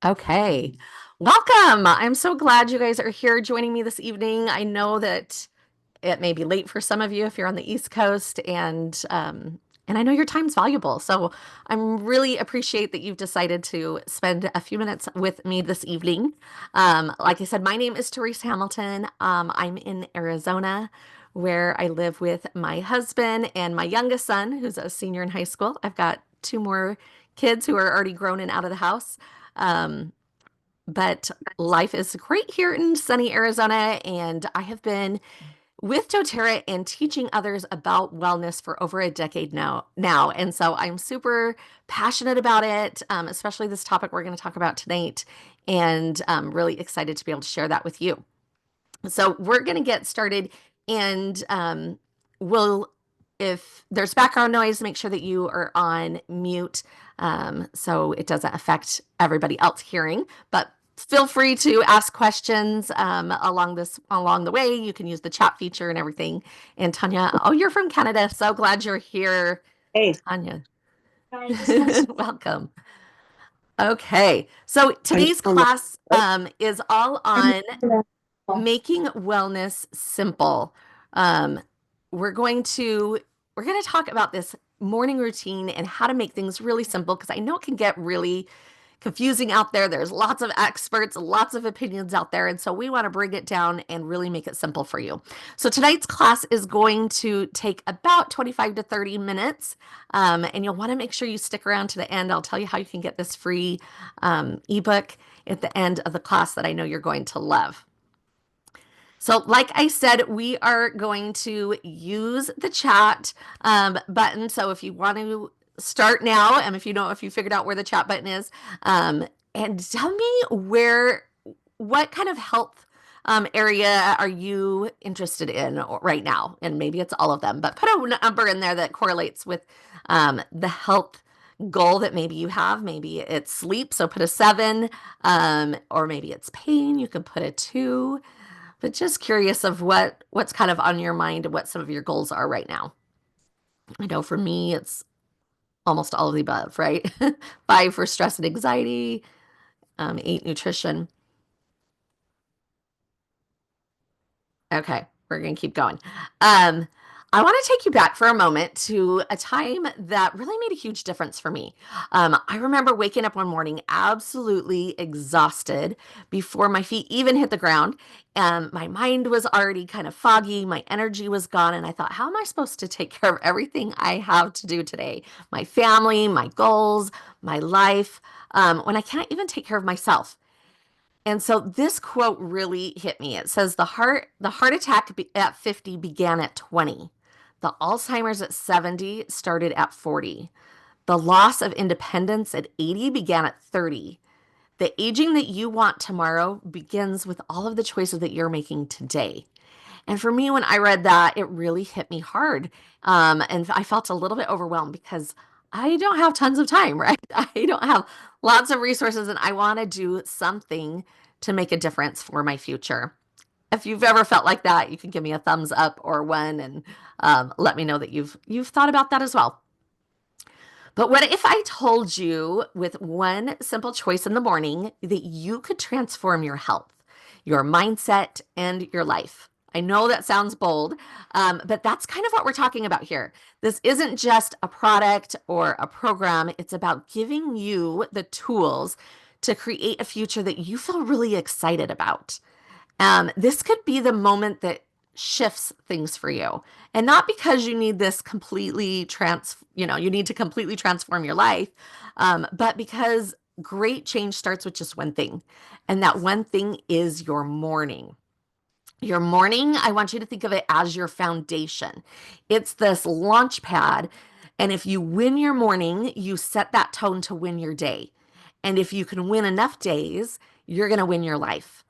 Okay. Welcome. I'm so glad you guys are here joining me this evening. I know that it may be late for some of you if you're on the East Coast, and I know your time's valuable. So I'm really appreciate that you've decided to spend a few minutes with me this evening. Like I said, my name is Therese Hamilton. I'm in Arizona, where I live with my husband and my youngest son, who's a senior in high school. I've got two more kids who are already grown and out of the house. Um, but life is great here in sunny Arizona, and I have been with doTERRA and teaching others about wellness for over a decade now. And so I'm super passionate about it, especially this topic we're going to talk about tonight, and really excited to be able to share that with you. So we're going to get started, and we'll, if there's background noise, make sure that you are on mute, so it doesn't affect everybody else hearing. But feel free to ask questions along the way. You can use the chat feature and everything. And Tanya, oh, you're from Canada. So glad you're here, Hey, Tanya. thanks. Welcome. Okay, so Thanks today's so much. class is all on making wellness simple. Um, we're going to we're going to talk about this morning routine and how to make things really simple because I know it can get really confusing out there. There's lots of experts, lots of opinions out there, and so we want to bring it down and really make it simple for you. So tonight's class is going to take about 25 to 30 minutes, and you'll want to make sure you stick around to the end. I'll tell you how you can get this free ebook at the end of the class that I know you're going to love. So, like I said, we are going to use the chat button. So, if you want to start now, and if you figured out where the chat button is, and tell me what kind of health area are you interested in right now? And maybe it's all of them, but put a number in there that correlates with the health goal that maybe you have. Maybe it's sleep, so put a 7, or maybe it's pain. You can put a 2, but just curious of what's kind of on your mind and what some of your goals are right now. I know for me, it's almost all of the above, right? 5 for stress and anxiety, 8 nutrition. Okay, we're gonna keep going. Um, I want to take you back for a moment to a time that really made a huge difference for me. I remember waking up one morning absolutely exhausted before my feet even hit the ground. And my mind was already kind of foggy, my energy was gone, and I thought, how am I supposed to take care of everything I have to do today? My family, my goals, my life, when I can't even take care of myself. And so this quote really hit me. It says the heart attack at 50 began at 20. The Alzheimer's at 70 started at 40. The loss of independence at 80 began at 30. The aging that you want tomorrow begins with all of the choices that you're making today. And for me, when I read that, it really hit me hard. And I felt a little bit overwhelmed because I don't have tons of time, right? I don't have lots of resources, and I want to do something to make a difference for my future. If you've ever felt like that, you can give me a thumbs up or one, and let me know that you've thought about that as well. But what if I told you with one simple choice in the morning that you could transform your health, your mindset, and your life? I know that sounds bold, but that's kind of what we're talking about here. This isn't just a product or a program, it's about giving you the tools to create a future that you feel really excited about. This could be the moment that shifts things for you. And not because you need this you need to completely transform your life, but because great change starts with just one thing. And that one thing is your morning. Your morning, I want you to think of it as your foundation. It's this launch pad. And if you win your morning, you set that tone to win your day. And if you can win enough days, you're going to win your life.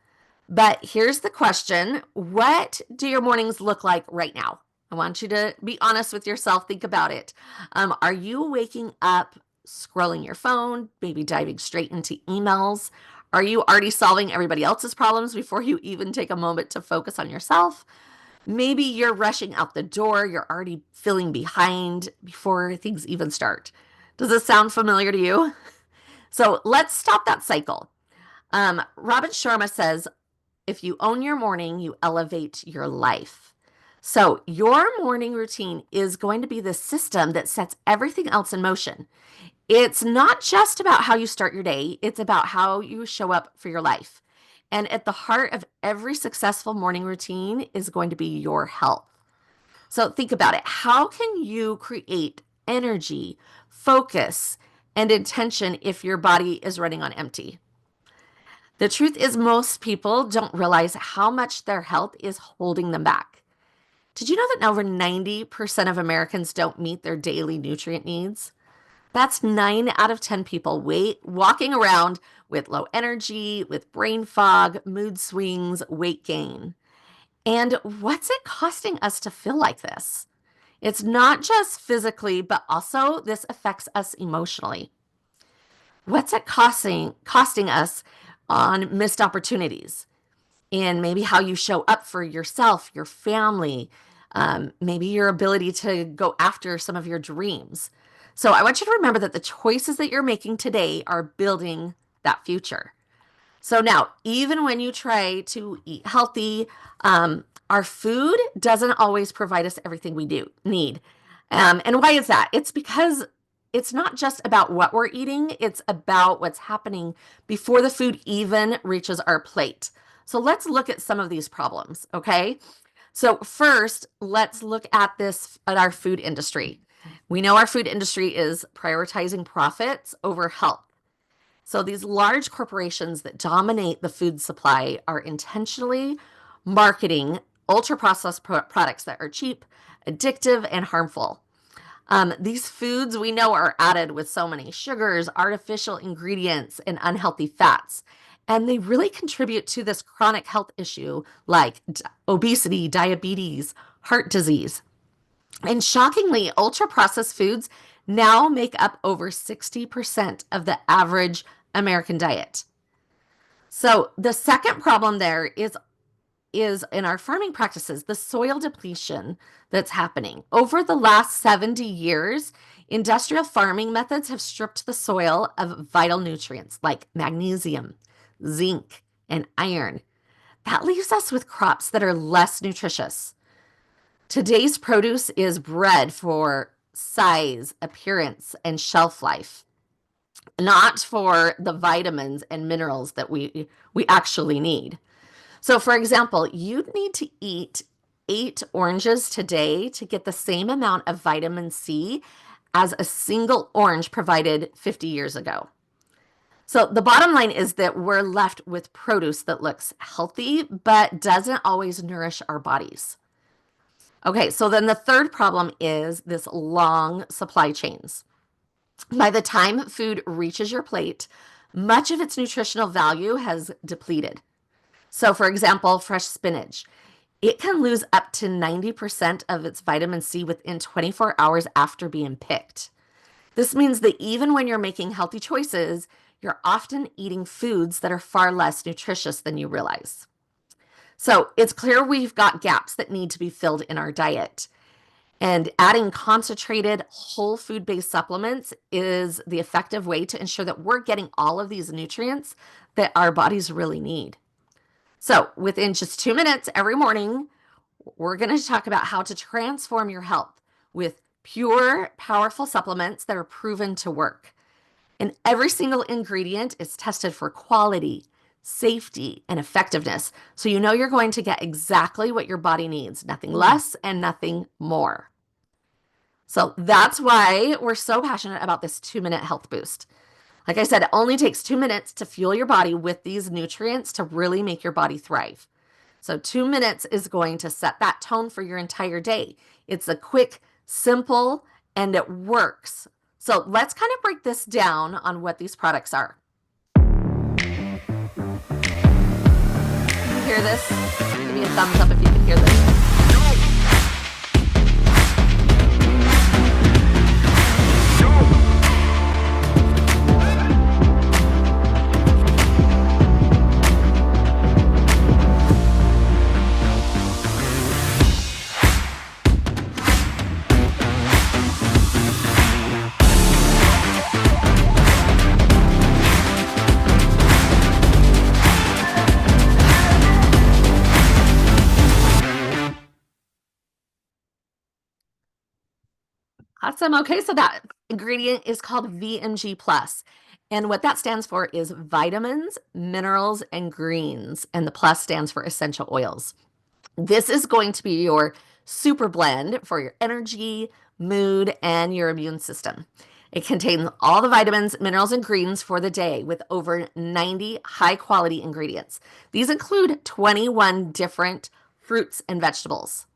But here's the question. What do your mornings look like right now? I want you to be honest with yourself. Think about it. Are you waking up, scrolling your phone, maybe diving straight into emails? Are you already solving everybody else's problems before you even take a moment to focus on yourself? Maybe you're rushing out the door. You're already feeling behind before things even start. Does this sound familiar to you? So let's stop that cycle. Robin Sharma says, if you own your morning, you elevate your life. So your morning routine is going to be the system that sets everything else in motion. It's not just about how you start your day, it's about how you show up for your life. And at the heart of every successful morning routine is going to be your health. So think about it. How can you create energy, focus, and intention if your body is running on empty? The truth is, most people don't realize how much their health is holding them back. Did you know that over 90% of Americans don't meet their daily nutrient needs? That's 9 out of 10 people walking around with low energy, with brain fog, mood swings, weight gain. And what's it costing us to feel like this? It's not just physically, but also this affects us emotionally. What's it costing us on missed opportunities in maybe how you show up for yourself, your family, maybe your ability to go after some of your dreams? So I want you to remember that the choices that you're making today are building that future. So now, even when you try to eat healthy, our food doesn't always provide us everything we need. And why is that? It's because it's not just about what we're eating, it's about what's happening before the food even reaches our plate. So let's look at some of these problems, okay? So first, let's look at our food industry. We know our food industry is prioritizing profits over health. So these large corporations that dominate the food supply are intentionally marketing ultra-processed products that are cheap, addictive, and harmful. These foods we know are added with so many sugars, artificial ingredients, and unhealthy fats. And they really contribute to this chronic health issue like obesity, diabetes, heart disease. And shockingly, ultra-processed foods now make up over 60% of the average American diet. So the second problem there is in our farming practices, the soil depletion that's happening. Over the last 70 years, industrial farming methods have stripped the soil of vital nutrients like magnesium, zinc, and iron. That leaves us with crops that are less nutritious. Today's produce is bred for size, appearance, and shelf life, not for the vitamins and minerals that we actually need. So, for example, you'd need to eat 8 oranges today to get the same amount of vitamin C as a single orange provided 50 years ago. So the bottom line is that we're left with produce that looks healthy, but doesn't always nourish our bodies. Okay, so then the third problem is this long supply chains. By the time food reaches your plate, much of its nutritional value has depleted. So for example, fresh spinach, it can lose up to 90% of its vitamin C within 24 hours after being picked. This means that even when you're making healthy choices, you're often eating foods that are far less nutritious than you realize. So it's clear we've got gaps that need to be filled in our diet. And adding concentrated whole food-based supplements is the effective way to ensure that we're getting all of these nutrients that our bodies really need. So within just 2 minutes every morning, we're going to talk about how to transform your health with pure, powerful supplements that are proven to work. And every single ingredient is tested for quality, safety, and effectiveness. So you know you're going to get exactly what your body needs, nothing less and nothing more. So that's why we're so passionate about this 2-minute health boost. Like I said, it only takes 2 minutes to fuel your body with these nutrients to really make your body thrive. So 2 minutes is going to set that tone for your entire day. It's a quick, simple, and it works. So let's kind of break this down on what these products are. Can you hear this? Give me a thumbs up if you can hear this. Awesome. Okay, so that ingredient is called VMG plus. And what that stands for is vitamins, minerals, and greens. And the plus stands for essential oils. This is going to be your super blend for your energy, mood, and your immune system. It contains all the vitamins, minerals, and greens for the day with over 90 high quality ingredients. These include 21 different fruits and vegetables.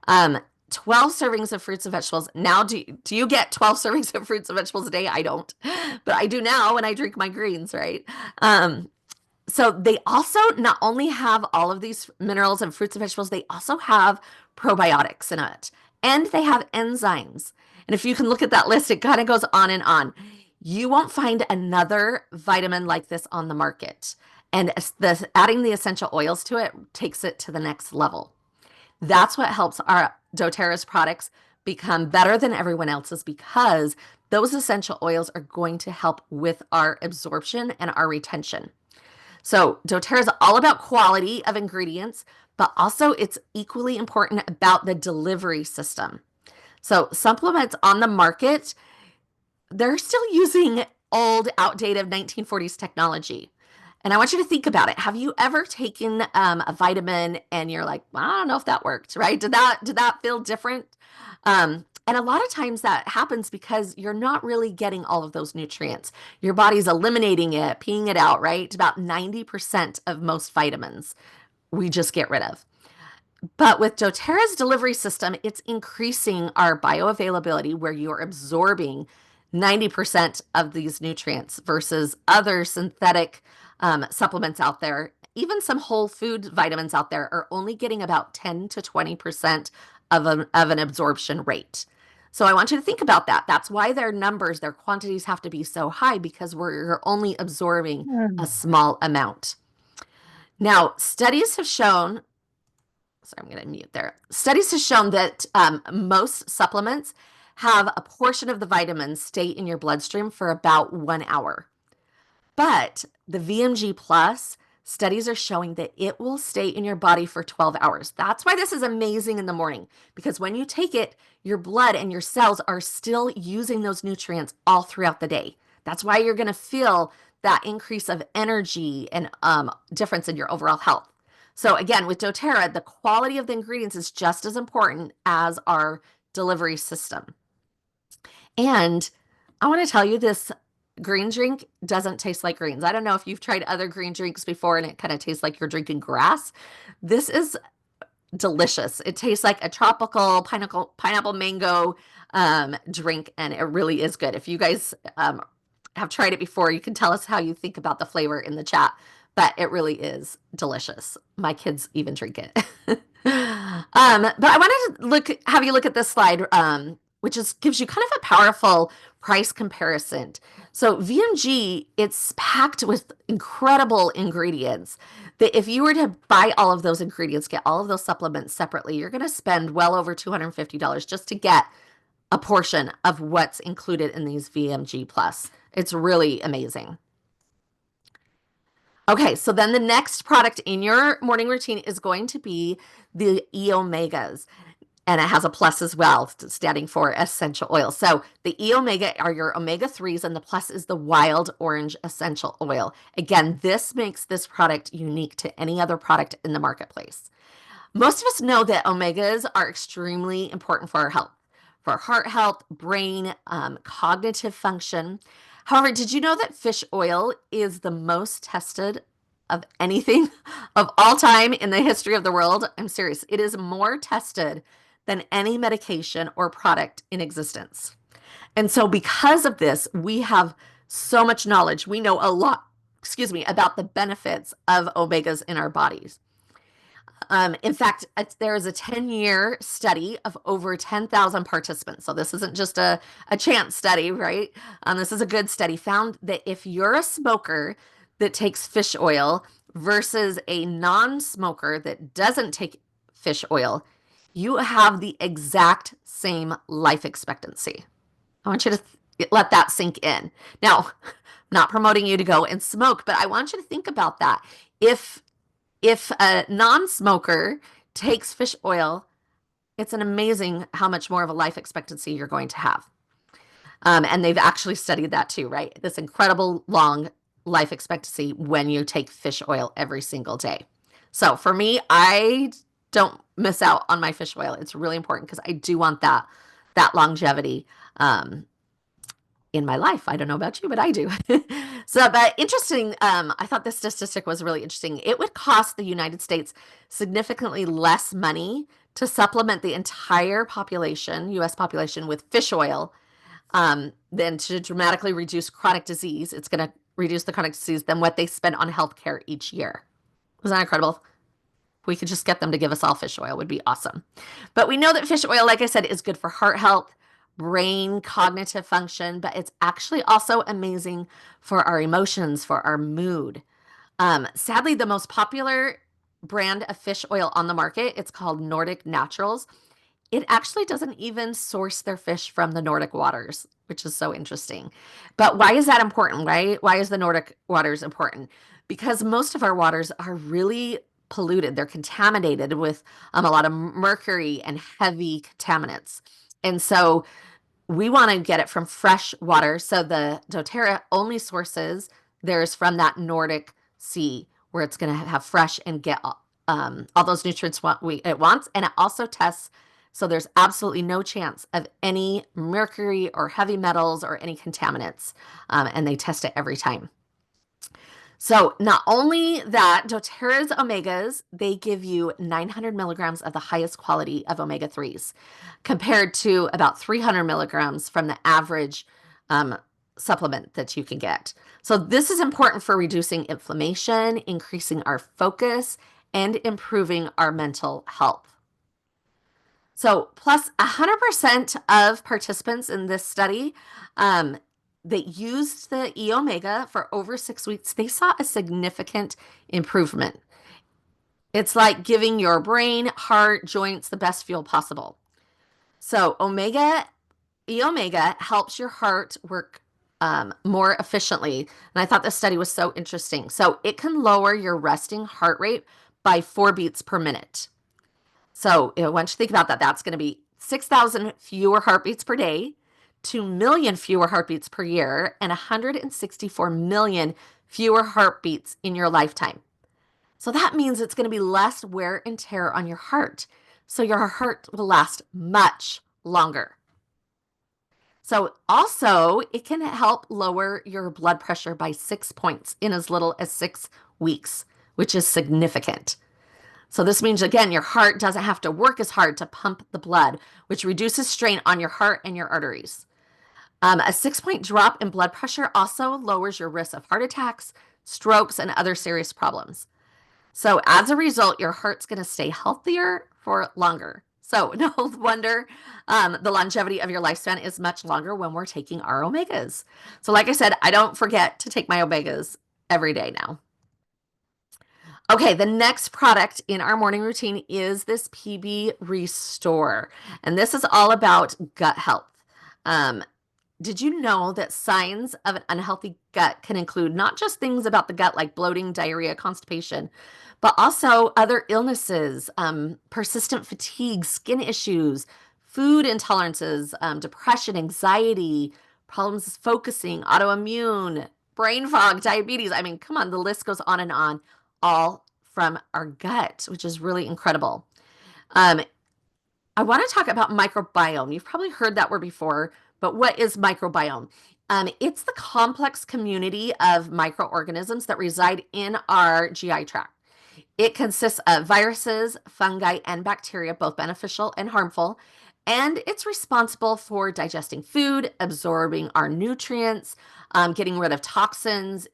Um, 12 servings of fruits and vegetables. Now, do you get 12 servings of fruits and vegetables a day? I don't, but I do now when I drink my greens, right? So they also not only have all of these minerals and fruits and vegetables, they also have probiotics in it, and they have enzymes. And if you can look at that list, it kind of goes on and on. You won't find another vitamin like this on the market. And adding the essential oils to it takes it to the next level. That's what helps our doTERRA's products become better than everyone else's because those essential oils are going to help with our absorption and our retention. So doTERRA is all about quality of ingredients, but also it's equally important about the delivery system. So supplements on the market, they're still using old, outdated 1940s technology. And I want you to think about it. Have you ever taken a vitamin and you're like, well, I don't know if that worked, right? Did that feel different? And a lot of times that happens because you're not really getting all of those nutrients. Your body's eliminating it, peeing it out, right? About 90% of most vitamins we just get rid of. But with doTERRA's delivery system, it's increasing our bioavailability where you're absorbing 90% of these nutrients versus other synthetic supplements out there. Even some whole food vitamins out there are only getting about 10 to 20% of an absorption rate. So I want you to think about that. That's why their numbers, their quantities have to be so high because we're only absorbing a small amount. Now, studies have shown, sorry, I'm going to mute there. Studies have shown that most supplements have a portion of the vitamins stay in your bloodstream for about 1 hour. But the VMG Plus studies are showing that it will stay in your body for 12 hours. That's why this is amazing in the morning, because when you take it, your blood and your cells are still using those nutrients all throughout the day. That's why you're going to feel that increase of energy and difference in your overall health. So again, with doTERRA, the quality of the ingredients is just as important as our delivery system. And I want to tell you, this green drink doesn't taste like greens. I don't know if you've tried other green drinks before and it kind of tastes like you're drinking grass. This is delicious. It tastes like a tropical pineapple mango drink, and it really is good. If you guys have tried it before, you can tell us how you think about the flavor in the chat, but it really is delicious. My kids even drink it. But I wanted to have you look at this slide, which gives you kind of a powerful price comparison. So VMG, it's packed with incredible ingredients that if you were to buy all of those ingredients, get all of those supplements separately, you're going to spend well over $250 just to get a portion of what's included in these VMG plus. It's really amazing. Okay, so then the next product in your morning routine is going to be the E-omegas. And it has a plus as well, standing for essential oil. So the E-omega are your omega-3s, and the plus is the wild orange essential oil. Again, this makes this product unique to any other product in the marketplace. Most of us know that omegas are extremely important for our health, for heart health, brain, cognitive function. However, did you know that fish oil is the most tested of anything of all time in the history of the world? I'm serious. It is more tested than any medication or product in existence. And so because of this, we have so much knowledge. We know a lot, about the benefits of omegas in our bodies. In fact, there is a 10-year study of over 10,000 participants. So this isn't just a chance study, right? This is a good study. Found that if you're a smoker that takes fish oil versus a non-smoker that doesn't take fish oil, you have the exact same life expectancy. I want you to let that sink in. Now, I'm not promoting you to go and smoke, but I want you to think about that. If a non-smoker takes fish oil, It's an amazing how much more of a life expectancy you're going to have. And they've actually studied that too, right? This incredible long life expectancy when you take fish oil every single day. So for me, I don't miss out on my fish oil. It's really important because I do want that longevity in my life. I don't know about you, but I do. So, but interesting. I thought this statistic was really interesting. It would cost the United States significantly less money to supplement the entire population, U.S. population, with fish oil than to dramatically reduce chronic disease. It's going to reduce the chronic disease than what they spend on healthcare each year. Isn't that incredible? If we could just get them to give us all fish oil, would be awesome. But we know that fish oil, like I said, is good for heart health, brain, cognitive function, but it's actually also amazing for our emotions, for our mood. Sadly, the most popular brand of fish oil on the market, it's called Nordic Naturals. It actually doesn't even source their fish from the Nordic waters, which is so interesting. But why is that important, right? Why is the Nordic waters important? Because most of our waters are really polluted. They're contaminated with a lot of mercury and heavy contaminants. And so we want to get it from fresh water. So the doTERRA only sources theirs from that Nordic sea where it's going to have fresh and get all those nutrients it wants. And it also tests. So there's absolutely no chance of any mercury or heavy metals or any contaminants. And they test it every time. So not only that, doTERRA's omegas, they give you 900 milligrams of the highest quality of omega-3s compared to about 300 milligrams from the average supplement that you can get. So this is important for reducing inflammation, increasing our focus, and improving our mental health. So plus 100% of participants in this study that used the E-Omega for over 6 weeks, they saw a significant improvement. It's like giving your brain, heart, joints the best fuel possible. So E-Omega helps your heart work more efficiently. And I thought this study was so interesting. So it can lower your resting heart rate by 4 beats per minute. So once you think about that, that's going to be 6,000 fewer heartbeats per day, 2 million fewer heartbeats per year, and 164 million fewer heartbeats in your lifetime. So that means it's going to be less wear and tear on your heart. So your heart will last much longer. So also, it can help lower your blood pressure by 6 points in as little as 6 weeks, which is significant. So this means, again, your heart doesn't have to work as hard to pump the blood, which reduces strain on your heart and your arteries. A 6-point drop in blood pressure also lowers your risk of heart attacks, strokes, and other serious problems. So as a result, your heart's going to stay healthier for longer. So no wonder the longevity of your lifespan is much longer when we're taking our omegas. So like I said, I don't forget to take my omegas every day now. Okay, the next product in our morning routine is this PB Restore. And this is all about gut health. Did you know that signs of an unhealthy gut can include not just things about the gut like bloating, diarrhea, constipation, but also other illnesses, persistent fatigue, skin issues, food intolerances, depression, anxiety, problems focusing, autoimmune, brain fog, diabetes. I mean, come on, the list goes on, all from our gut, which is really incredible. I want to talk about microbiome. You've probably heard that word before, but what is microbiome? It's the complex community of microorganisms that reside in our GI tract. It consists of viruses, fungi, and bacteria, both beneficial and harmful, and it's responsible for digesting food, absorbing our nutrients, getting rid of toxins,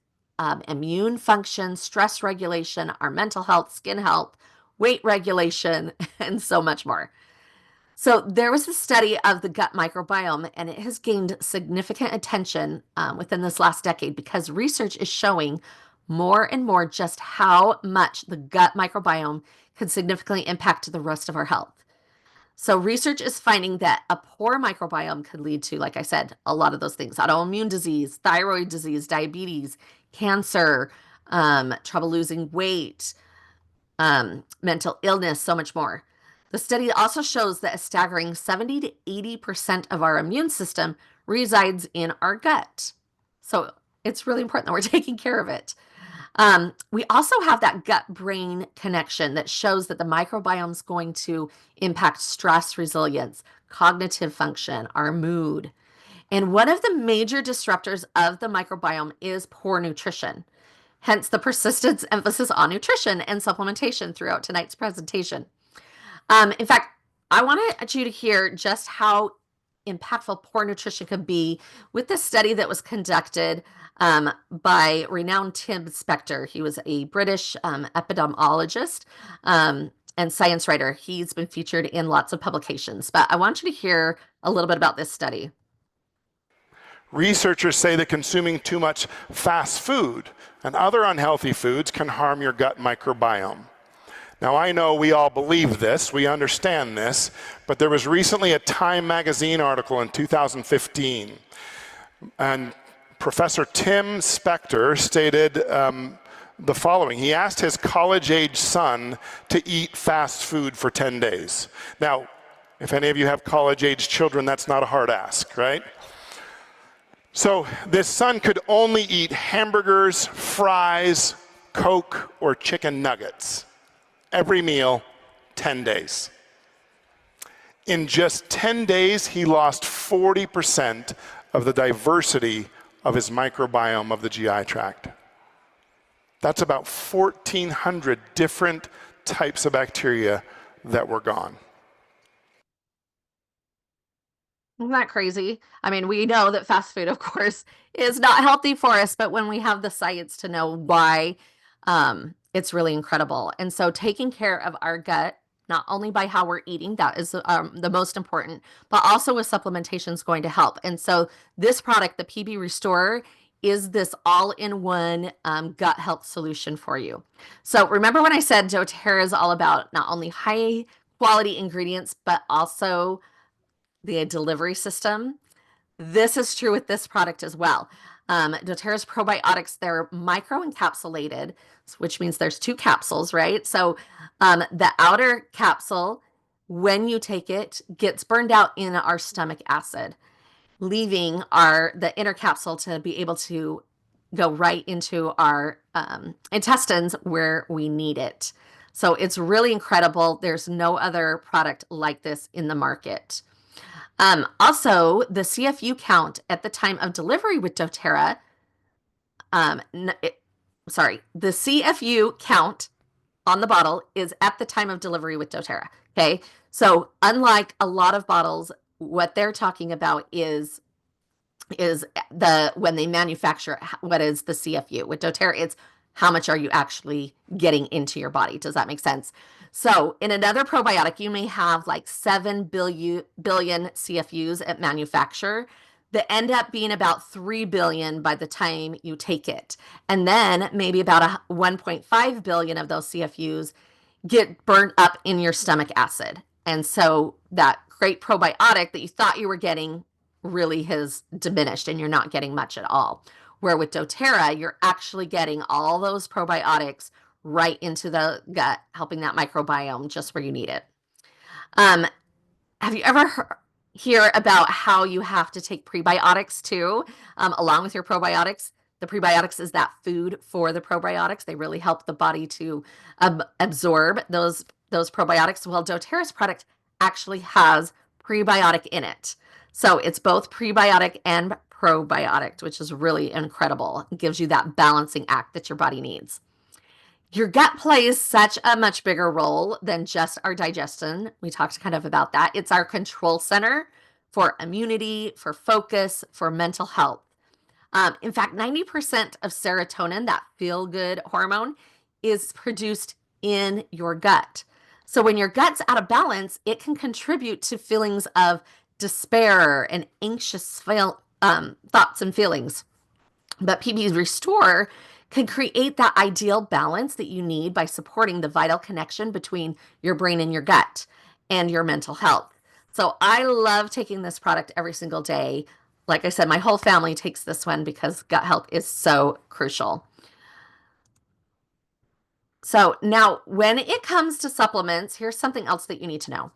immune function, stress regulation, our mental health, skin health, weight regulation, and so much more. So there was a study of the gut microbiome, and it has gained significant attention within this last decade because research is showing more and more just how much the gut microbiome can significantly impact the rest of our health. So research is finding that a poor microbiome could lead to, like I said, a lot of those things: autoimmune disease, thyroid disease, diabetes, cancer, trouble losing weight, mental illness, so much more. The study also shows that a staggering 70 to 80% of our immune system resides in our gut. So it's really important that we're taking care of it. We also have that gut-brain connection that shows that the microbiome is going to impact stress resilience, cognitive function, our mood. And one of the major disruptors of the microbiome is poor nutrition. Hence the persistent emphasis on nutrition and supplementation throughout tonight's presentation. In fact, I wanted you to hear just how impactful poor nutrition can be with this study that was conducted by renowned Tim Spector. He was a British epidemiologist and science writer. He's been featured in lots of publications, but I want you to hear a little bit about this study. Researchers say that consuming too much fast food and other unhealthy foods can harm your gut microbiome. Now, I know we all believe this, we understand this, but there was recently a Time magazine article in 2015, and Professor Tim Spector stated the following. He asked his college-age son to eat fast food for 10 days. Now, if any of you have college-age children, that's not a hard ask, right? So this son could only eat hamburgers, fries, Coke, or chicken nuggets. Every meal, 10 days. In just 10 days, he lost 40% of the diversity of his microbiome of the GI tract. That's about 1,400 different types of bacteria that were gone. Isn't that crazy? I mean, we know that fast food, of course, is not healthy for us, but when we have the science to know why, it's really incredible. And so taking care of our gut, not only by how we're eating, that is the most important, but also with supplementation is going to help. And so this product, the PB Restorer, is this all-in-one gut health solution for you. So remember when I said doTERRA is all about not only high quality ingredients, but also the delivery system? This is true with this product as well. doTERRA's probiotics, they're microencapsulated, which means there's 2 capsules, right? So the outer capsule, when you take it, gets burned out in our stomach acid, leaving the inner capsule to be able to go right into our intestines where we need it. So it's really incredible. There's no other product like this in the market. Also, the CFU count at the time of delivery with doTERRA, the CFU count on the bottle is at the time of delivery with doTERRA, okay? So unlike a lot of bottles, what they're talking about is when they manufacture, what is the CFU? With doTERRA, it's how much are you actually getting into your body? Does that make sense? So in another probiotic, you may have like 7 billion CFUs at manufacture that end up being about 3 billion by the time you take it. And then maybe about 1.5 billion of those CFUs get burnt up in your stomach acid. And so that great probiotic that you thought you were getting really has diminished and you're not getting much at all. Where with doTERRA, you're actually getting all those probiotics right into the gut, helping that microbiome just where you need it. Have you ever hear about how you have to take prebiotics too, along with your probiotics? The prebiotics is that food for the probiotics. They really help the body to absorb those probiotics. Well, doTERRA's product actually has prebiotic in it. So it's both prebiotic and probiotic, which is really incredible. It gives you that balancing act that your body needs. Your gut plays such a much bigger role than just our digestion. We talked kind of about that. It's our control center for immunity, for focus, for mental health. In fact, 90% of serotonin, that feel-good hormone, is produced in your gut. So when your gut's out of balance, it can contribute to feelings of despair and anxious thoughts and feelings. But PB Restore can create that ideal balance that you need by supporting the vital connection between your brain and your gut and your mental health. So I love taking this product every single day. Like I said, my whole family takes this one because gut health is so crucial. So now when it comes to supplements, here's something else that you need to know.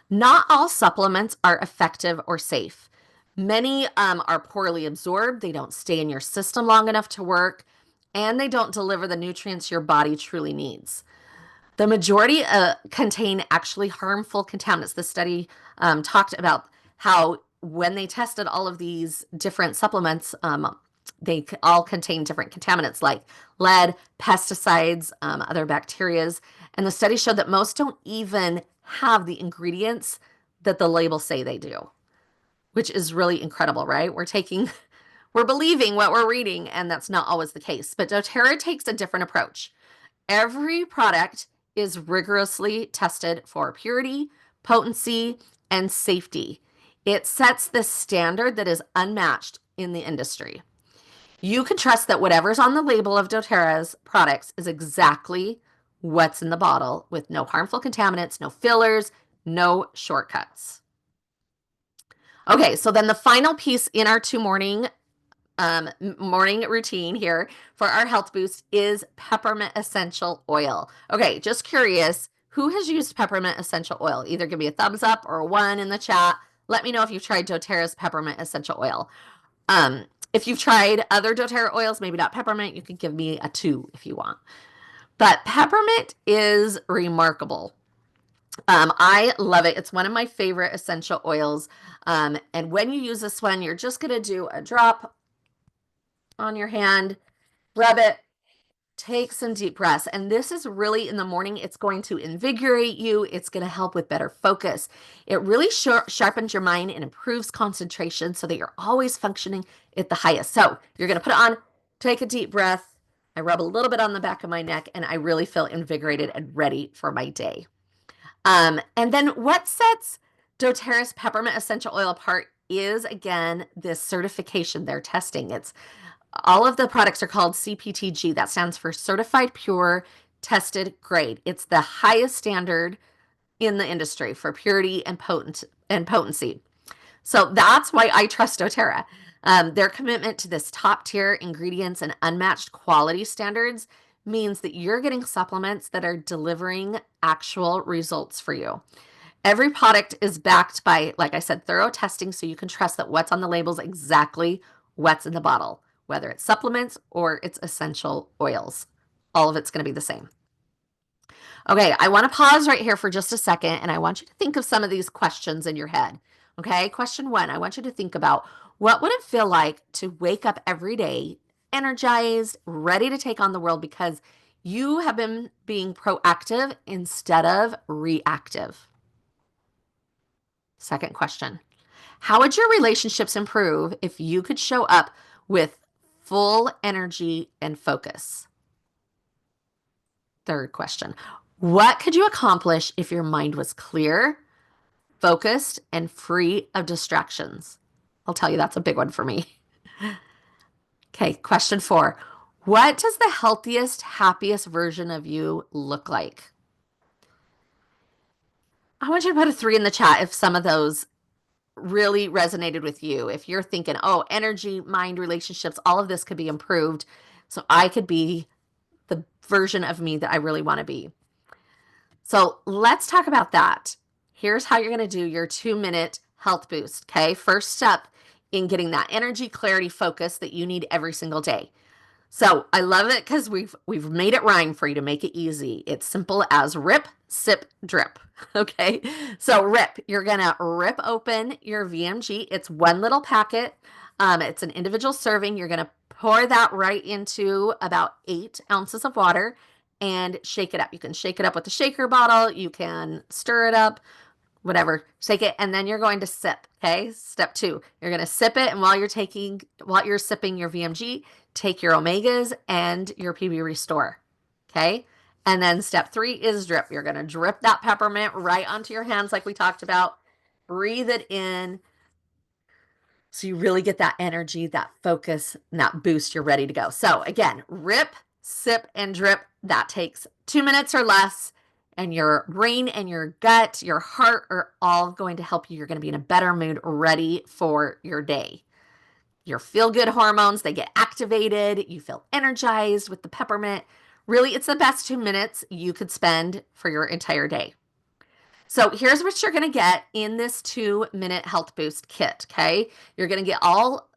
Not all supplements are effective or safe. Many are poorly absorbed. They don't stay in your system long enough to work, and they don't deliver the nutrients your body truly needs. The majority contain actually harmful contaminants. The study talked about how when they tested all of these different supplements, they all contain different contaminants like lead, pesticides, other bacterias. And the study showed that most don't even have the ingredients that the labels say they do, which is really incredible, right? We're believing what we're reading, and that's not always the case. But doTERRA takes a different approach. Every product is rigorously tested for purity, potency, and safety. It sets the standard that is unmatched in the industry. You can trust that whatever's on the label of doTERRA's products is exactly what's in the bottle with no harmful contaminants, no fillers, no shortcuts. Okay, so then the final piece in our morning routine here for our health boost is peppermint essential oil. Okay, just curious, who has used peppermint essential oil? Either give me a thumbs up or a 1 in the chat. Let me know if you've tried doTERRA's peppermint essential oil. If you've tried other doTERRA oils, maybe not peppermint, you can give me a 2 if you want. But peppermint is remarkable. I love it. It's one of my favorite essential oils. And when you use this one, you're just going to do a drop on your hand, rub it, take some deep breaths. And this is really in the morning, it's going to invigorate you. It's going to help with better focus. It really sharpens your mind and improves concentration so that you're always functioning at the highest. So you're going to put it on, take a deep breath. I rub a little bit on the back of my neck, and I really feel invigorated and ready for my day. And then what sets doTERRA's peppermint essential oil apart is, again, this certification they're testing. It's all of the products are called CPTG. That stands for Certified Pure Tested Grade. It's the highest standard in the industry for purity and potency. So that's why I trust doTERRA. Their commitment to this top tier ingredients and unmatched quality standards means that you're getting supplements that are delivering actual results for you. Every product is backed by, like I said, thorough testing, so you can trust that what's on the label is exactly what's in the bottle, whether it's supplements or it's essential oils. All of it's going to be the same. Okay, I want to pause right here for just a second, and I want you to think of some of these questions in your head. Okay, question 1, I want you to think about what would it feel like to wake up every day energized, ready to take on the world because you have been being proactive instead of reactive. Second question, how would your relationships improve if you could show up with full energy and focus? Third question, what could you accomplish if your mind was clear, focused, and free of distractions? I'll tell you, that's a big one for me. Okay, question 4. What does the healthiest, happiest version of you look like? I want you to put a 3 in the chat if some of those really resonated with you. If you're thinking, oh, energy, mind, relationships, all of this could be improved so I could be the version of me that I really want to be. So let's talk about that. Here's how you're going to do your 2-minute health boost. Okay, first step in getting that energy, clarity, focus that you need every single day. So I love it because we've made it rhyme for you to make it easy. It's simple as rip, sip, drip. Okay, so rip, you're gonna rip open your VMG. It's one little packet. It's an individual serving. You're gonna pour that right into about 8 ounces of water and shake it up. You can shake it up with a shaker bottle. You can stir it up, whatever, shake it, and then you're going to sip. Okay, step 2, you're going to sip it, and while you're sipping your VMG, take your omegas and your PB Restore. Okay, and then step 3 is drip. You're going to drip that peppermint right onto your hands like we talked about. Breathe it in so you really get that energy, that focus, and that boost. You're ready to go. So again, rip, sip, and drip. That takes 2 minutes or less. And your brain and your gut, your heart are all going to help you. You're going to be in a better mood, ready for your day. Your feel-good hormones, they get activated. You feel energized with the peppermint, Really, it's the best 2 minutes you could spend for your entire day. So here's what you're going to get in this 2-minute health boost kit. Okay. You're going to get all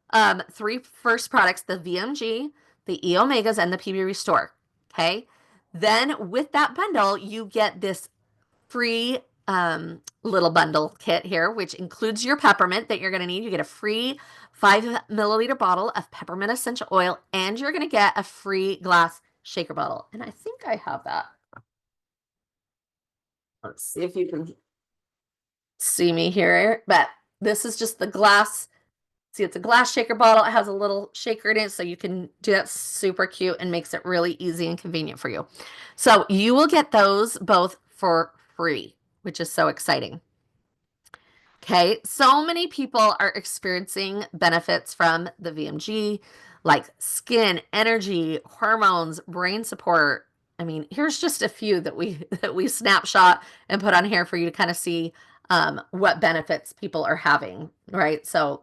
three first products, the VMG, the E Omegas, and the PB Restore. Okay. Then with that bundle, you get this free little bundle kit here, which includes your peppermint that you're going to need. You get a free 5 milliliter bottle of peppermint essential oil, and you're going to get a free glass shaker bottle. And I think I have that. Let's see if you can see me here, but this is just the glass. See, it's a glass shaker bottle. It has a little shaker in it, so you can do that. Super cute and makes it really easy and convenient for you. So you will get those both for free, which is so exciting. Okay, so many people are experiencing benefits from the VMG, like skin, energy, hormones, brain support. I mean, here's just a few that we snapshot and put on here for you to kind of see what benefits people are having, right? So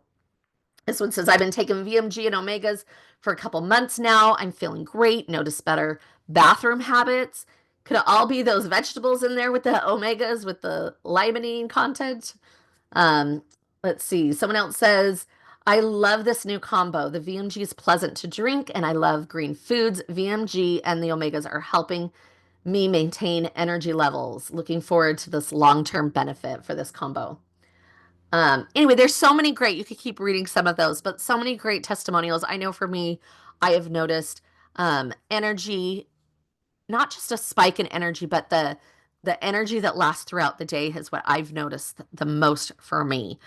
this one says, I've been taking VMG and omegas for a couple months now. I'm feeling great. Notice better bathroom habits. Could it all be those vegetables in there with the omegas with the limonene content? Um, let's see. Someone else says, I love this new combo. The VMG is pleasant to drink, and I love green foods. VMG and the omegas are helping me maintain energy levels. Looking forward to this long-term benefit for this combo. Anyway, there's so many great, you could keep reading some of those, but so many great testimonials. I know for me, I have noticed energy, not just a spike in energy, but the energy that lasts throughout the day is what I've noticed the most for me.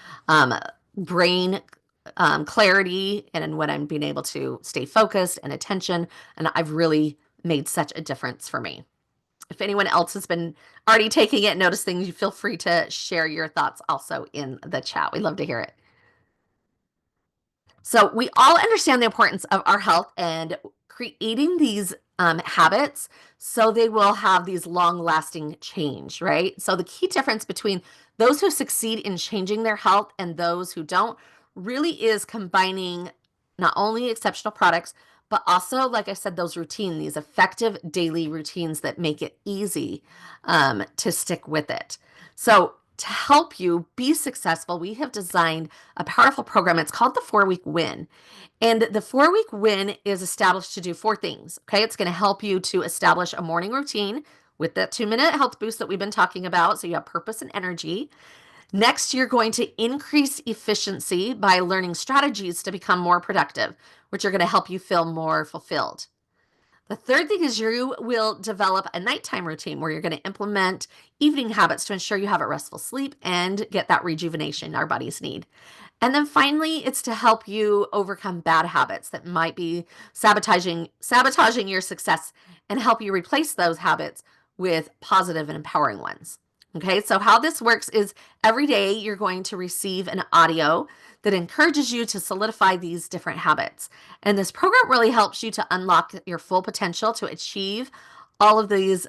Brain clarity and when I'm being able to stay focused and attention, and I've really made such a difference for me. If anyone else has been already taking it, notice things, you feel free to share your thoughts also in the chat. We love to hear it. So we all understand the importance of our health and creating these habits so they will have these long-lasting change, right? So the key difference between those who succeed in changing their health and those who don't really is combining not only exceptional products, but also, like I said, those routines, these effective daily routines that make it easy to stick with it. So to help you be successful, we have designed a powerful program. It's called the 4-week win. And the 4-week win is established to do 4 things. Okay. It's going to help you to establish a morning routine with that 2-minute health boost that we've been talking about. So you have purpose and energy. Next, you're going to increase efficiency by learning strategies to become more productive, which are going to help you feel more fulfilled. The third thing is you will develop a nighttime routine where you're going to implement evening habits to ensure you have a restful sleep and get that rejuvenation our bodies need. And then finally, it's to help you overcome bad habits that might be sabotaging your success and help you replace those habits with positive and empowering ones. Okay, so how this works is every day you're going to receive an audio that encourages you to solidify these different habits. And this program really helps you to unlock your full potential to achieve all of these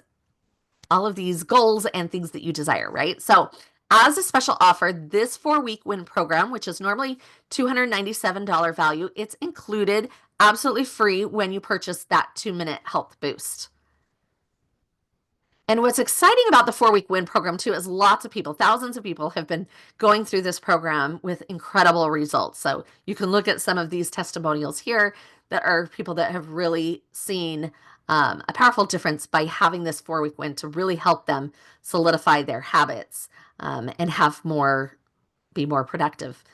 goals and things that you desire, right? So as a special offer, this 4-week win program, which is normally $297 value, it's included absolutely free when you purchase that 2-minute health boost. And what's exciting about the 4-week win program too is lots of people, thousands of people have been going through this program with incredible results. So you can look at some of these testimonials here that are people that have really seen a powerful difference by having this 4-week win to really help them solidify their habits and have be more productive.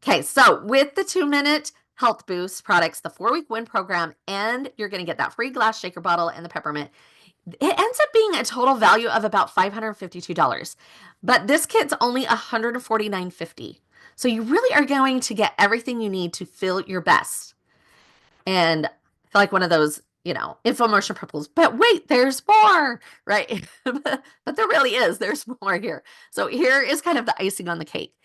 Okay, so with the 2-minute health boost products, the 4-week win program, and you're going to get that free glass shaker bottle and the peppermint, it ends up being a total value of about $552. But this kit's only $149.50. So you really are going to get everything you need to feel your best. And I feel like one of those, infomercial purples, but wait, there's more, right? But there really is, there's more here. So here is kind of the icing on the cake.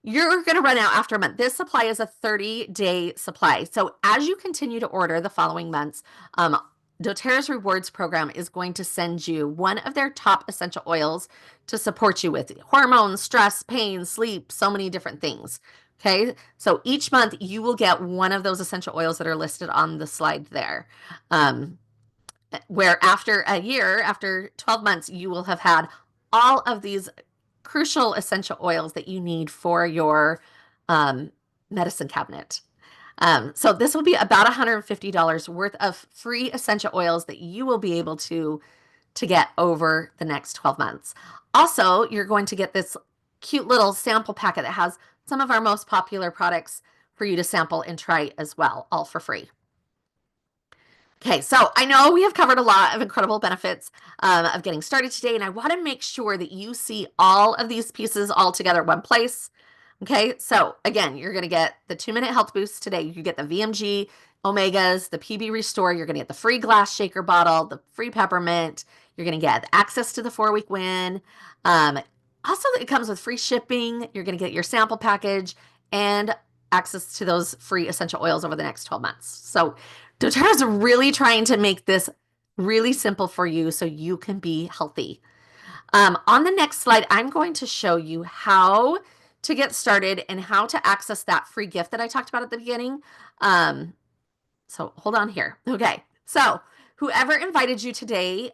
You're going to run out after a month. This supply is a 30-day supply. So as you continue to order the following months, doTERRA's rewards program is going to send you one of their top essential oils to support you with hormones, stress, pain, sleep, so many different things. Okay, so each month you will get one of those essential oils that are listed on the slide there. Where after a year, after 12 months, you will have had all of these crucial essential oils that you need for your medicine cabinet. So this will be about $150 worth of free essential oils that you will be able to get over the next 12 months. Also, you're going to get this cute little sample packet that has some of our most popular products for you to sample and try as well, all for free. Okay, so I know we have covered a lot of incredible benefits of getting started today, and I want to make sure that you see all of these pieces all together in one place. Okay, so again, you're going to get the 2-minute health boost today. You get the VMG Omegas, the PB Restore. You're going to get the free glass shaker bottle, the free peppermint. You're going to get access to the 4-week win. Also, it comes with free shipping. You're going to get your sample package and access to those free essential oils over the next 12 months. So doTERRA is really trying to make this really simple for you so you can be healthy. On the next slide, I'm going to show you how to get started and how to access that free gift that I talked about at the beginning. So hold on here. Okay, so whoever invited you today,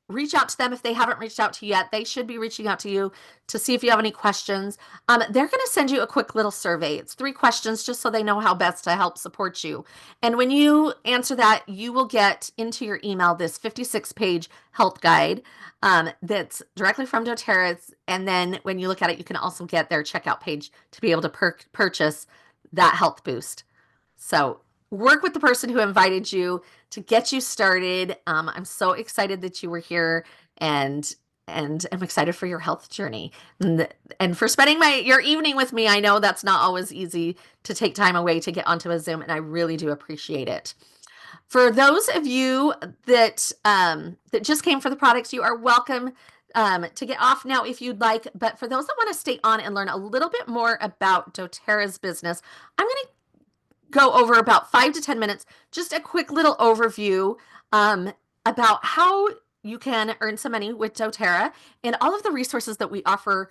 reach out to them if they haven't reached out to you yet. They should be reaching out to you to see if you have any questions. They're going to send you a quick little survey. It's 3 questions just so they know how best to help support you. And when you answer that, you will get into your email this 56-page health guide that's directly from doTERRA. And then when you look at it, you can also get their checkout page to be able to purchase that health boost. So work with the person who invited you to get you started. I'm so excited that you were here, and I'm excited for your health journey and for spending your evening with me. I know that's not always easy to take time away to get onto a Zoom, and I really do appreciate it. For those of you that that just came for the products, you are welcome to get off now if you'd like. But for those that want to stay on and learn a little bit more about doTERRA's business, I'm going to go over about 5 to 10 minutes, just a quick little overview about how you can earn some money with doTERRA and all of the resources that we offer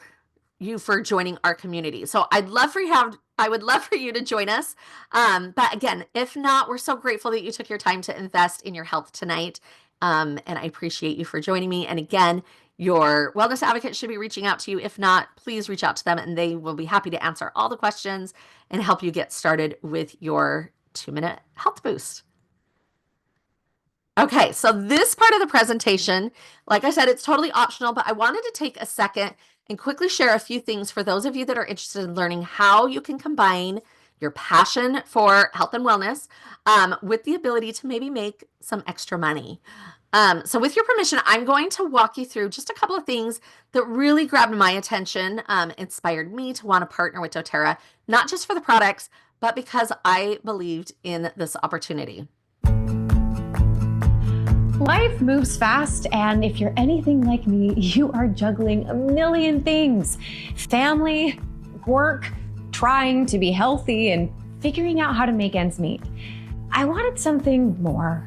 you for joining our community. So I would love for you to join us. But again, if not, we're so grateful that you took your time to invest in your health tonight. And I appreciate you for joining me. And again, your wellness advocate should be reaching out to you. If not, please reach out to them and they will be happy to answer all the questions and help you get started with your 2-minute health boost. Okay, so this part of the presentation, like I said, it's totally optional, but I wanted to take a second and quickly share a few things for those of you that are interested in learning how you can combine your passion for health and wellness with the ability to maybe make some extra money. So with your permission, I'm going to walk you through just a couple of things that really grabbed my attention, inspired me to want to partner with doTERRA, not just for the products, but because I believed in this opportunity. Life moves fast, and if you're anything like me, you are juggling a million things. Family, work, trying to be healthy, and figuring out how to make ends meet. I wanted something more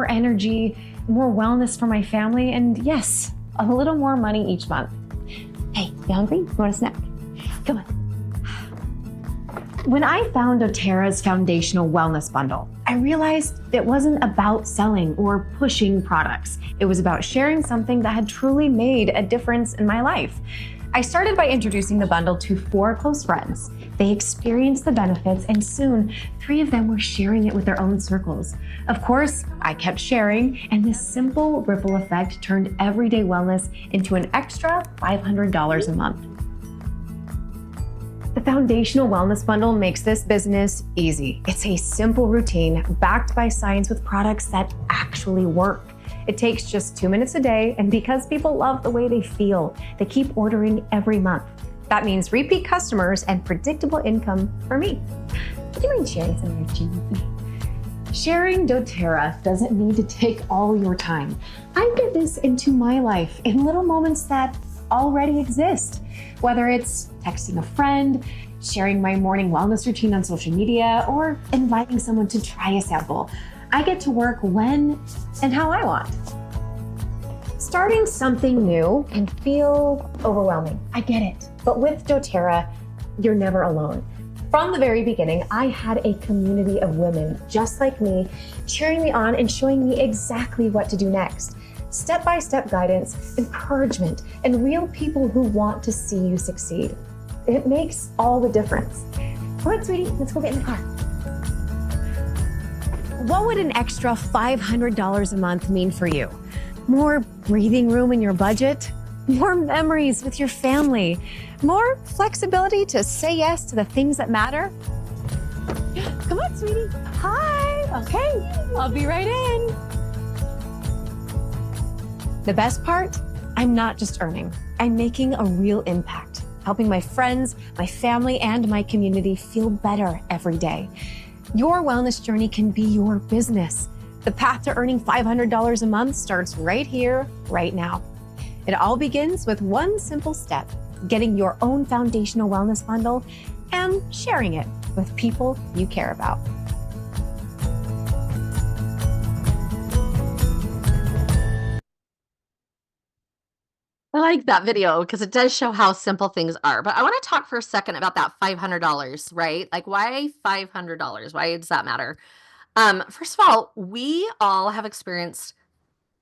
energy, more wellness for my family, and yes, a little more money each month. Hey, you hungry? You want a snack? Come on. When I found doTERRA's foundational wellness bundle, I realized it wasn't about selling or pushing products. It was about sharing something that had truly made a difference in my life. I started by introducing the bundle to 4 close friends. They experienced the benefits, and soon 3 of them were sharing it with their own circles. Of course, I kept sharing, and this simple ripple effect turned everyday wellness into an extra $500 a month. The foundational wellness bundle makes this business easy. It's a simple routine backed by science with products that actually work. It takes just 2 minutes a day, and because people love the way they feel, they keep ordering every month. That means repeat customers and predictable income for me. Would you mind sharing some of your tea with me? Sharing doTERRA doesn't need to take all your time. I fit this into my life in little moments that already exist. Whether it's texting a friend, sharing my morning wellness routine on social media, or inviting someone to try a sample, I get to work when and how I want. Starting something new can feel overwhelming. I get it. But with doTERRA, you're never alone. From the very beginning, I had a community of women just like me, cheering me on and showing me exactly what to do next. Step-by-step guidance, encouragement, and real people who want to see you succeed. It makes all the difference. Come on, sweetie, let's go get in the car. What would an extra $500 a month mean for you? More breathing room in your budget? More memories with your family? More flexibility to say yes to the things that matter? Come on, sweetie. Hi. Okay, I'll be right in. The best part? I'm not just earning. I'm making a real impact, helping my friends, my family, and my community feel better every day. Your wellness journey can be your business. The path to earning $500 a month starts right here, right now. It all begins with one simple step: getting your own foundational wellness bundle and sharing it with people you care about. I like that video because it does show how simple things are. But I want to talk for a second about that $500, right? Like, why $500? Why does that matter? First of all, we all have experienced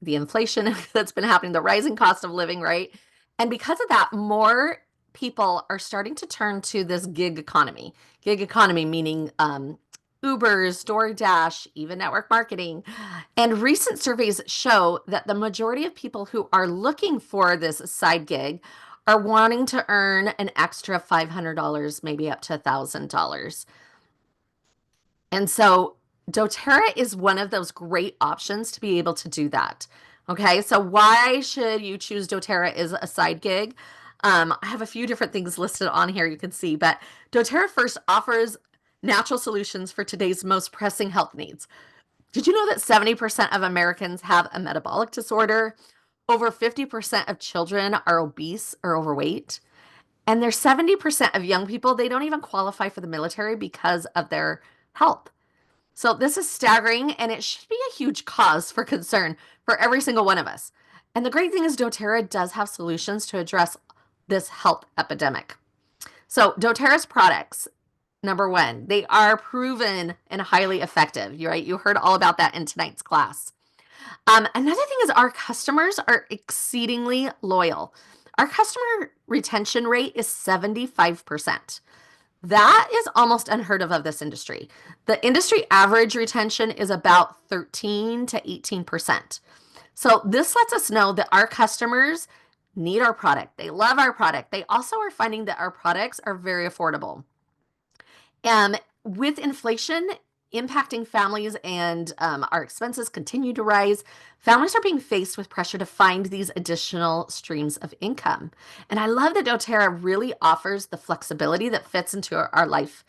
the inflation that's been happening, the rising cost of living, right? And because of that, more people are starting to turn to this gig economy. Gig economy meaning Ubers, DoorDash, even network marketing. And recent surveys show that the majority of people who are looking for this side gig are wanting to earn an extra $500, maybe up to $1,000. And so doTERRA is one of those great options to be able to do that. Okay, so why should you choose doTERRA as a side gig? I have a few different things listed on here you can see, but doTERRA first offers natural solutions for today's most pressing health needs. Did you know that 70% of Americans have a metabolic disorder? Over 50% of children are obese or overweight. And there's 70% of young people, they don't even qualify for the military because of their health. So this is staggering, and it should be a huge cause for concern for every single one of us. And the great thing is doTERRA does have solutions to address this health epidemic. So doTERRA's products, number one, they are proven and highly effective. You're right. You heard all about that in tonight's class. Another thing is our customers are exceedingly loyal. Our customer retention rate is 75%. That is almost unheard of this industry. The industry average retention is about 13 to 18%. So this lets us know that our customers need our product. They love our product. They also are finding that our products are very affordable. With inflation impacting families and our expenses continue to rise, families are being faced with pressure to find these additional streams of income. And I love that doTERRA really offers the flexibility that fits into our life.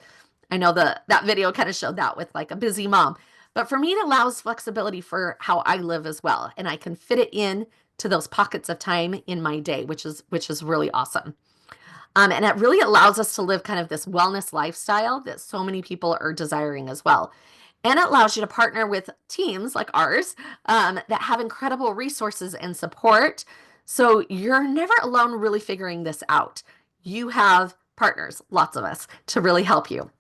I know that video kind of showed that with like a busy mom, but for me, it allows flexibility for how I live as well. And I can fit it in to those pockets of time in my day, which is really awesome. And it really allows us to live kind of this wellness lifestyle that so many people are desiring as well. And it allows you to partner with teams like ours that have incredible resources and support. So you're never alone really figuring this out. You have partners, lots of us, to really help you.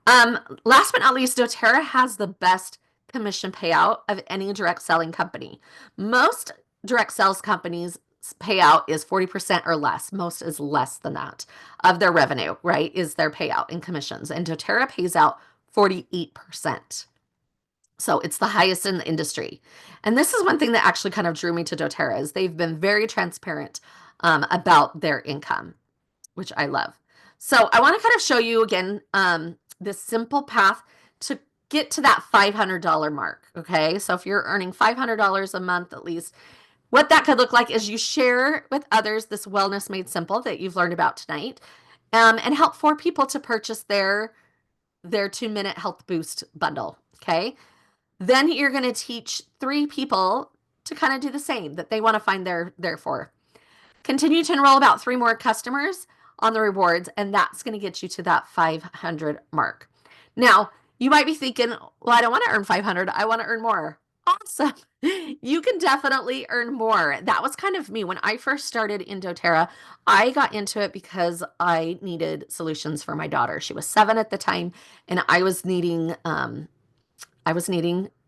Last but not least, doTERRA has the best commission payout of any direct selling company. Most direct sales companies payout is 40% or less. Most is less than that of their revenue, right? Is their payout in commissions. And doTERRA pays out 48%. So it's the highest in the industry. And this is one thing that actually kind of drew me to doTERRA is they've been very transparent about their income, which I love. So I want to kind of show you again this simple path to get to that $500 mark. Okay. So if you're earning $500 a month at least, what that could look like is you share with others this Wellness Made Simple that you've learned about tonight, and help 4 people to purchase their 2-minute health boost bundle. Okay. Then you're going to teach 3 people to kind of do the same that they want to find their 4. Continue to enroll about 3 more customers on the rewards, and that's going to get you to that 500 mark. Now, you might be thinking, well, I don't want to earn 500. I want to earn more. awesome. You can definitely earn more. That was kind of me. When I first started in doTERRA, I got into it because I needed solutions for my daughter. She was 7 at the time, and I was needing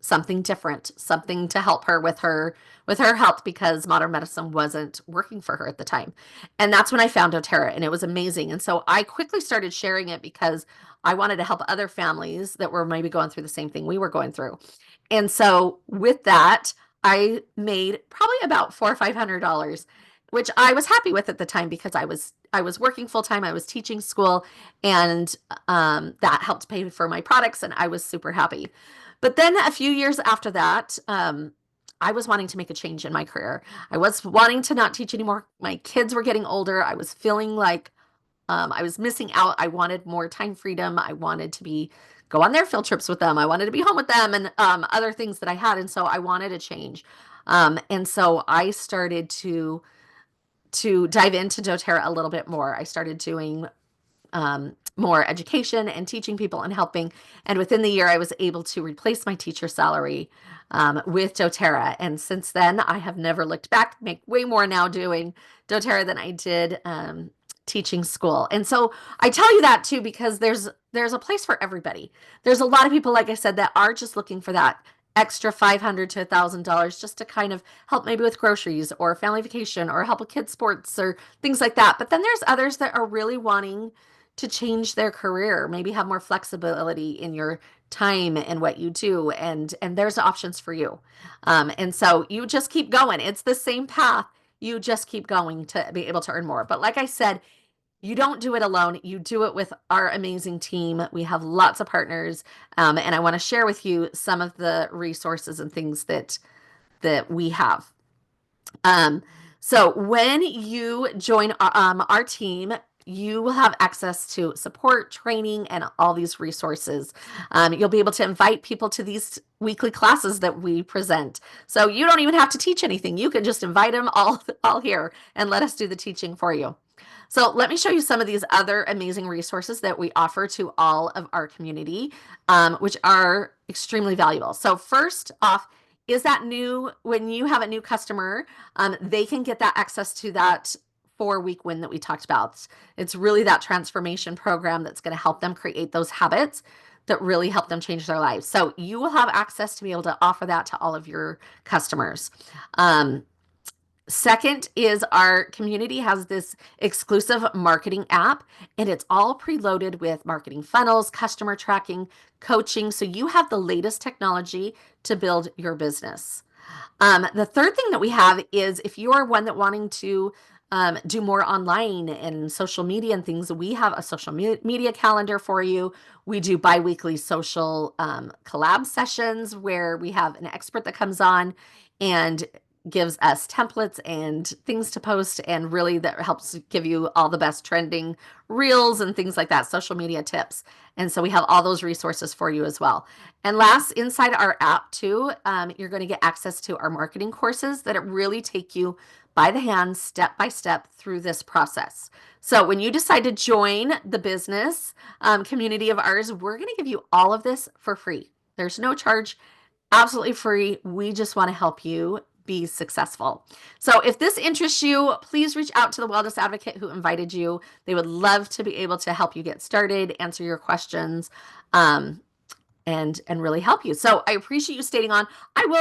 something different, something to help her with her health because modern medicine wasn't working for her at the time. And that's when I found doTERRA, and it was amazing. And so I quickly started sharing it because I wanted to help other families that were maybe going through the same thing we were going through. And so with that, I made probably about $400 or $500, which I was happy with at the time because I was working full time, I was teaching school, and that helped pay for my products, and I was super happy. But then a few years after that, I was wanting to make a change in my career. I was wanting to not teach anymore. My kids were getting older. I was feeling like I was missing out. I wanted more time freedom. I wanted to go on their field trips with them. I wanted to be home with them and other things that I had. And so I wanted a change. And so I started to dive into doTERRA a little bit more. I started doing more education and teaching people and helping. And within the year, I was able to replace my teacher salary with doTERRA. And since then, I have never looked back, make way more now doing doTERRA than I did teaching school. And so I tell you that too, because there's a place for everybody. There's a lot of people, like I said, that are just looking for that extra $500 to $1,000 just to kind of help maybe with groceries or family vacation or help with kids sports or things like that. But then there's others that are really wanting to change their career, maybe have more flexibility in your time and what you do, and there's options for you. And so you just keep going. It's the same path. You just keep going to be able to earn more. But like I said, you don't do it alone. You do it with our amazing team. We have lots of partners, and I want to share with you some of the resources and things that we have. So when you join our team, you will have access to support, training, and all these resources. You'll be able to invite people to these weekly classes that we present. So you don't even have to teach anything. You can just invite them all here and let us do the teaching for you. So let me show you some of these other amazing resources that we offer to all of our community, which are extremely valuable. So first off, is that when you have a new customer, they can get that access to that 4-week win that we talked about. It's really that transformation program that's going to help them create those habits that really help them change their lives. So you will have access to be able to offer that to all of your customers. Second is our community has this exclusive marketing app, and it's all preloaded with marketing funnels, customer tracking, coaching. So you have the latest technology to build your business. The third thing that we have is if you are one that wanting to do more online and social media and things, we have a social media calendar for you. We do bi-weekly social collab sessions where we have an expert that comes on and gives us templates and things to post, and really that helps give you all the best trending reels and things like that, social media tips. And so we have all those resources for you as well. And last, inside our app too, you're going to get access to our marketing courses that really take you by the hand, step by step through this process. So when you decide to join the business community of ours, we're going to give you all of this for free. There's no charge, absolutely free. We just want to help you be successful. So if this interests you, please reach out to the wellness advocate who invited you. They would love to be able to help you get started, answer your questions, and really help you. So I appreciate you staying on. I will